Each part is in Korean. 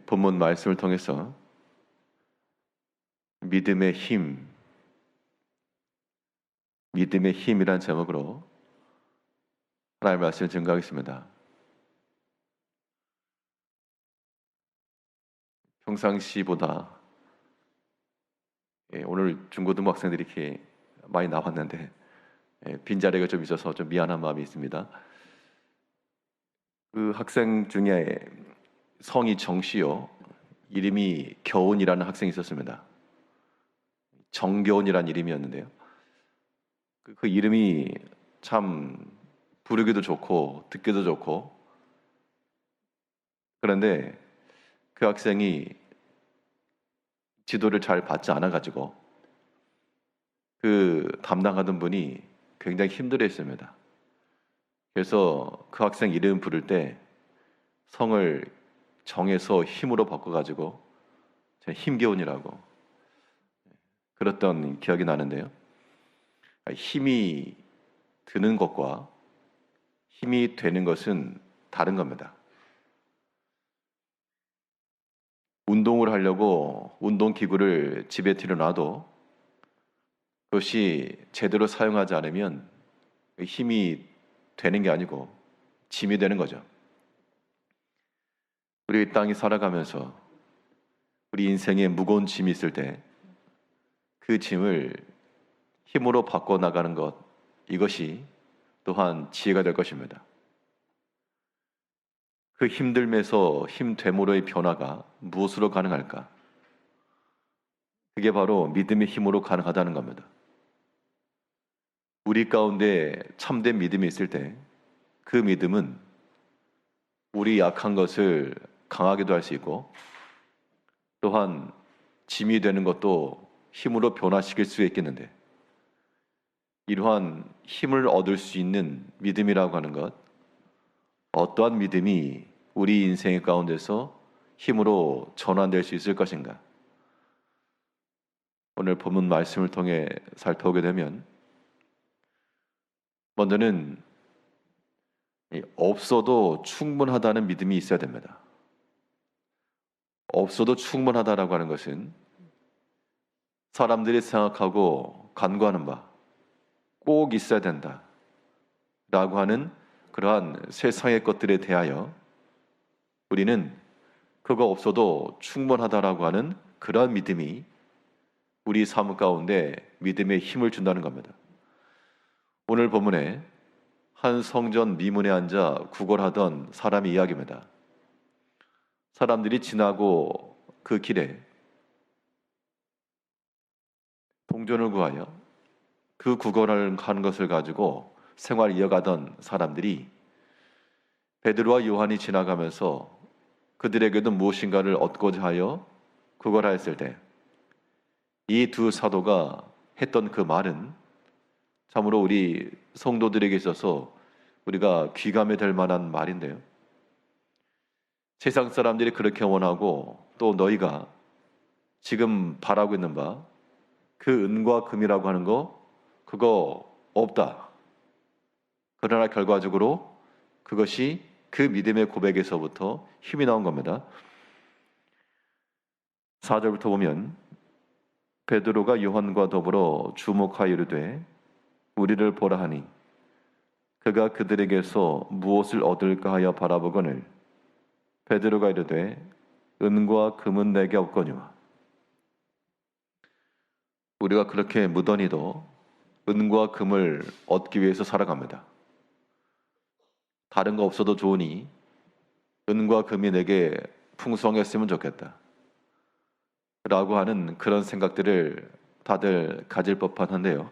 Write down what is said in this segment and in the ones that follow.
본문 말씀을 통해서 믿음의 힘이란 제목으로 하나님의 말씀을 증거하겠습니다. 평상시보다 오늘 중고등부 학생들이 이렇게 많이 나왔는데 빈자리가 좀 있어서 좀 미안한 마음이 있습니다. 그 학생 중에 성이 정씨요, 이름이 겨운이라는 학생이 있었습니다. 정겨운이라는 이름이었는데요. 그 이름이 참 부르기도 좋고 듣기도 좋고, 그런데 그 학생이 지도를 잘 받지 않아가지고 그 담당하던 분이 굉장히 힘들어했습니다. 그래서 그 학생 이름 부를 때 성을 정해서 힘으로 바꿔가지고 힘겨운이라고 그랬던 기억이 나는데요. 힘이 드는 것과 힘이 되는 것은 다른 겁니다. 운동을 하려고 운동기구를 집에 들여놔도 그것이 제대로 사용하지 않으면 힘이 되는 게 아니고 짐이 되는 거죠. 우리 이 땅에 살아가면서 우리 인생에 무거운 짐이 있을 때 그 짐을 힘으로 바꿔나가는 것, 이것이 또한 지혜가 될 것입니다. 그 힘듦에서 힘됨으로의 변화가 무엇으로 가능할까? 그게 바로 믿음의 힘으로 가능하다는 겁니다. 우리 가운데 참된 믿음이 있을 때 그 믿음은 우리 약한 것을 강하게도 할 수 있고, 또한 짐이 되는 것도 힘으로 변화시킬 수 있겠는데, 이러한 힘을 얻을 수 있는 믿음이라고 하는 것, 어떠한 믿음이 우리 인생의 가운데서 힘으로 전환될 수 있을 것인가? 오늘 본문 말씀을 통해 살펴보게 되면, 먼저는 없어도 충분하다는 믿음이 있어야 됩니다. 없어도 충분하다라고 하는 것은 사람들이 생각하고 간구하는 바, 꼭 있어야 된다 라고 하는 그러한 세상의 것들에 대하여 우리는 그거 없어도 충분하다라고 하는 그러한 믿음이 우리 삶 가운데 믿음의 힘을 준다는 겁니다. 오늘 본문에 한 성전 미문에 앉아 구걸하던 사람의 이야기입니다. 사람들이 지나고 그 길에 동전을 구하여 그 구걸을 하는 것을 가지고 생활을 이어가던 사람들이 베드로와 요한이 지나가면서 그들에게도 무엇인가를 얻고자 하여 구걸하였을 때 이 두 사도가 했던 그 말은 참으로 우리 성도들에게 있어서 우리가 귀감이 될 만한 말인데요. 세상 사람들이 그렇게 원하고 또 너희가 지금 바라고 있는 바 그 은과 금이라고 하는 거 그거 없다. 그러나 결과적으로 그것이 그 믿음의 고백에서부터 힘이 나온 겁니다. 4절부터 보면 베드로가 요한과 더불어 주목하여 이르되 우리를 보라 하니 그가 그들에게서 무엇을 얻을까 하여 바라보거늘 베드로가 이르되 은과 금은 내게 없거니와. 우리가 그렇게 무던히도 은과 금을 얻기 위해서 살아갑니다. 다른 거 없어도 좋으니 은과 금이 내게 풍성했으면 좋겠다 라고 하는 그런 생각들을 다들 가질 법한 한데요.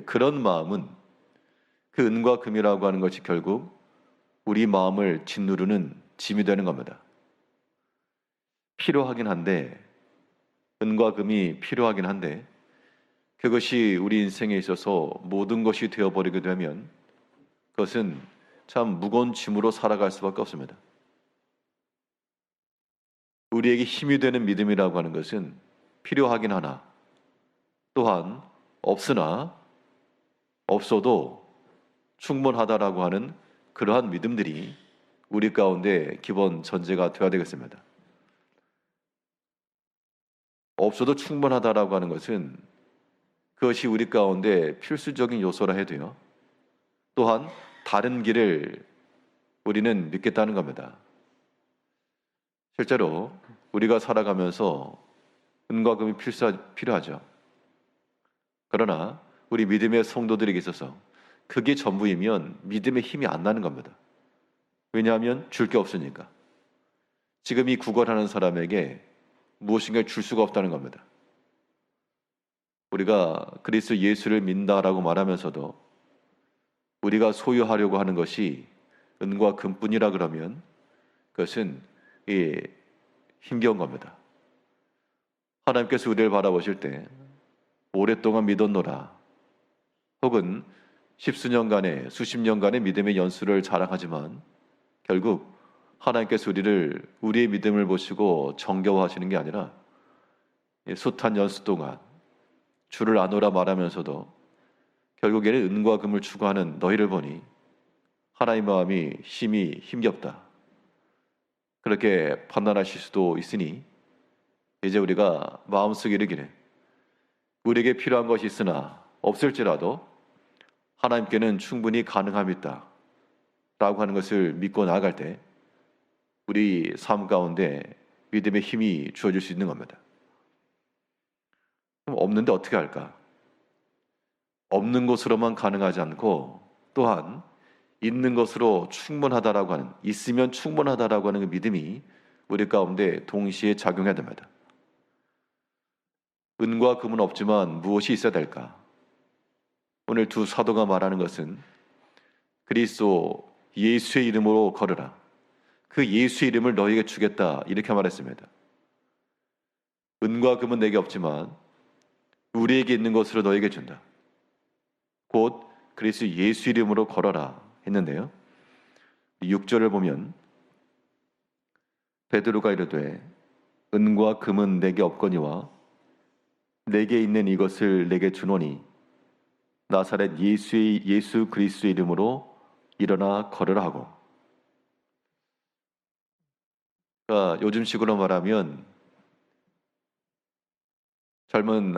그런 마음은 그 은과 금이라고 하는 것이 결국 우리 마음을 짓누르는 짐이 되는 겁니다. 필요하긴 한데, 은과 금이 필요하긴 한데 그것이 우리 인생에 있어서 모든 것이 되어버리게 되면 그것은 참 무거운 짐으로 살아갈 수밖에 없습니다. 우리에게 힘이 되는 믿음이라고 하는 것은 필요하긴 하나 또한 없어도 충분하다라고 하는 그러한 믿음들이 우리 가운데 기본 전제가 되어야 되겠습니다. 없어도 충분하다라고 하는 것은 그것이 우리 가운데 필수적인 요소라 해도요. 또한 다른 길을 우리는 믿겠다는 겁니다. 실제로 우리가 살아가면서 은과 금이 필요하죠. 그러나 우리 믿음의 성도들에게 있어서 그게 전부이면 믿음의 힘이 안 나는 겁니다. 왜냐하면 줄 게 없으니까. 지금 이 구걸하는 사람에게 무엇인가 줄 수가 없다는 겁니다. 우리가 그리스도 예수를 믿는다라고 말하면서도 우리가 소유하려고 하는 것이 은과 금뿐이라 그러면 그것은 힘겨운 겁니다. 하나님께서 우리를 바라보실 때 오랫동안 믿었노라 혹은 십수년간의 수십 년간의 믿음의 연수를 자랑하지만 결국 하나님께서 우리의 믿음을 보시고 정겨워하시는 게 아니라 숱한 연수 동안 주를 아노라 말하면서도 결국에는 은과 금을 추구하는 너희를 보니 하나님 마음이 심히 힘겹다. 그렇게 판단하실 수도 있으니 이제 우리가 마음속에 이르기를 우리에게 필요한 것이 있으나 없을지라도 하나님께는 충분히 가능함이다 라고 하는 것을 믿고 나아갈 때 우리 삶 가운데 믿음의 힘이 주어질 수 있는 겁니다. 그럼 없는데 어떻게 할까? 없는 것으로만 가능하지 않고 또한 있는 것으로 충분하다라고 하는, 있으면 충분하다라고 하는 그 믿음이 우리 가운데 동시에 작용해야 됩니다. 은과 금은 없지만 무엇이 있어야 될까? 오늘 두 사도가 말하는 것은 그리스도 예수의 이름으로 걸으라. 그 예수의 이름을 너희에게 주겠다. 이렇게 말했습니다. 은과 금은 내게 없지만 우리에게 있는 것으로 너희에게 준다. 곧 그리스도 예수 이름으로 걸어라 했는데요. 6절을 보면 베드로가 이르되 은과 금은 내게 없거니와 내게 있는 이것을 내게 주노니 나사렛 예수 그리스도 이름으로 일어나 걸으라 하고. 그러니까 요즘식으로 말하면 젊은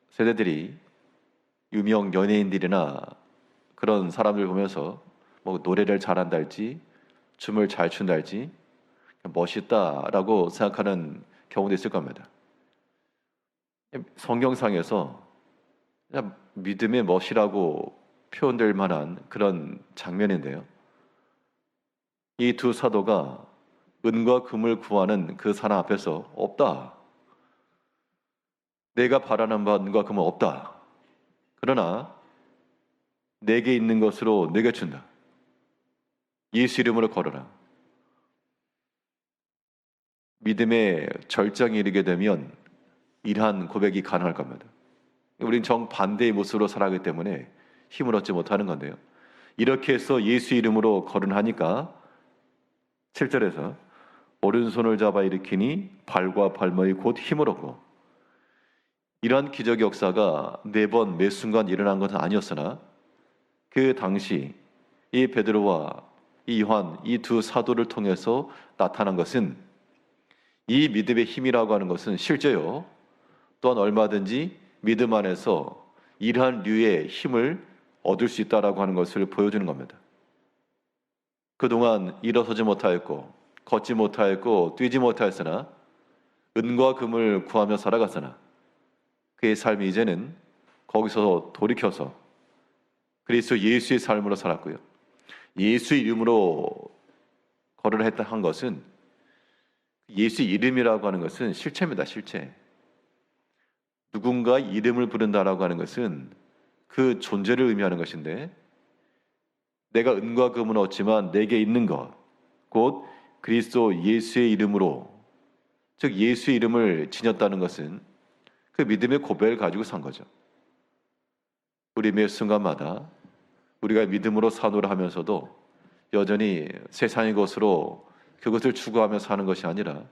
세대들이 유명 연예인들이나 그런 사람들 보면서 뭐 노래를 잘한다 할지 춤을 잘 춘다 할지 멋있다라고 생각하는 경우도 있을 겁니다. 성경상에서 그냥 믿음의 멋이라고 표현될 만한 그런 장면인데요. 이 두 사도가 은과 금을 구하는 그 사람 앞에서 없다. 내가 바라는 바 은과 금은 없다. 그러나 내게 있는 것으로 내게 준다. 예수 이름으로 걸어라. 믿음의 절정에 이르게 되면 이러한 고백이 가능할 겁니다. 우린 정반대의 모습으로 살아가기 때문에 힘을 얻지 못하는 건데요. 이렇게 해서 예수 이름으로 거론하니까 7절에서 오른손을 잡아 일으키니 발과 발목이 곧 힘을 얻고. 이러한 기적 역사가 매번 매 순간 일어난 것은 아니었으나 그 당시 이 베드로와 이 요한 이 두 사도를 통해서 나타난 것은 이 믿음의 힘이라고 하는 것은 실제요. 또한 얼마든지 믿음 안에서 이러한 류의 힘을 얻을 수 있다라고 하는 것을 보여주는 겁니다. 그동안 일어서지 못하였고 걷지 못하였고 뛰지 못하였으나 은과 금을 구하며 살아갔으나 그의 삶이 이제는 거기서 돌이켜서 그리스도 예수의 삶으로 살았고요. 예수의 이름으로 거론을 한 것은 예수의 이름이라고 하는 것은 실체입니다. 실체. 누군가 이름을 부른다라고 하는 것은 그 존재를 의미하는 것인데 내가 은과 금은 얻지만 내게 있는 것, 곧 그리스도 예수의 이름으로, 즉 예수의 이름을 지녔다는 것은 그 믿음의 고백을 가지고 산 거죠. 우리 매 순간마다 우리가 믿음으로 사노를 하면서도 여전히 세상의 것으로 그것을 추구하며 사는 것이 아니라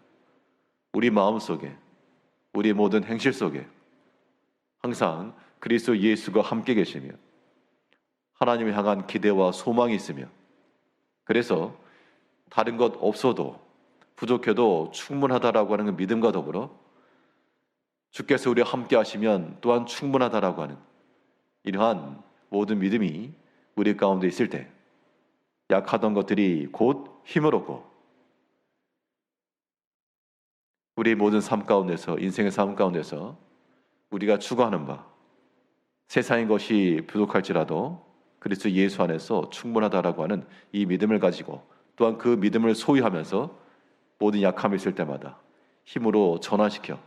우리 마음속에, 우리 모든 행실 속에 항상 그리스도 예수가 함께 계시며 하나님을 향한 기대와 소망이 있으며 그래서 다른 것 없어도 부족해도 충분하다라고 하는 그 믿음과 더불어 주께서 우리와 함께 하시면 또한 충분하다라고 하는 이러한 모든 믿음이 우리 가운데 있을 때 약하던 것들이 곧 힘을 얻고 우리의 모든 삶 가운데서, 인생의 삶 가운데서 우리가 추구하는 바, 세상의 것이 부족할지라도 그리스도 예수 안에서 충분하다라고 하는 이 믿음을 가지고 또한 그 믿음을 소유하면서 모든 약함이 있을 때마다 힘으로 전환시켜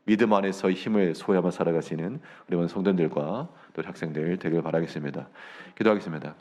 믿음 안에서의 힘을 소유하며 살아가시는 우리 모든 성도들과 또 학생들 되길 바라겠습니다. 기도하겠습니다.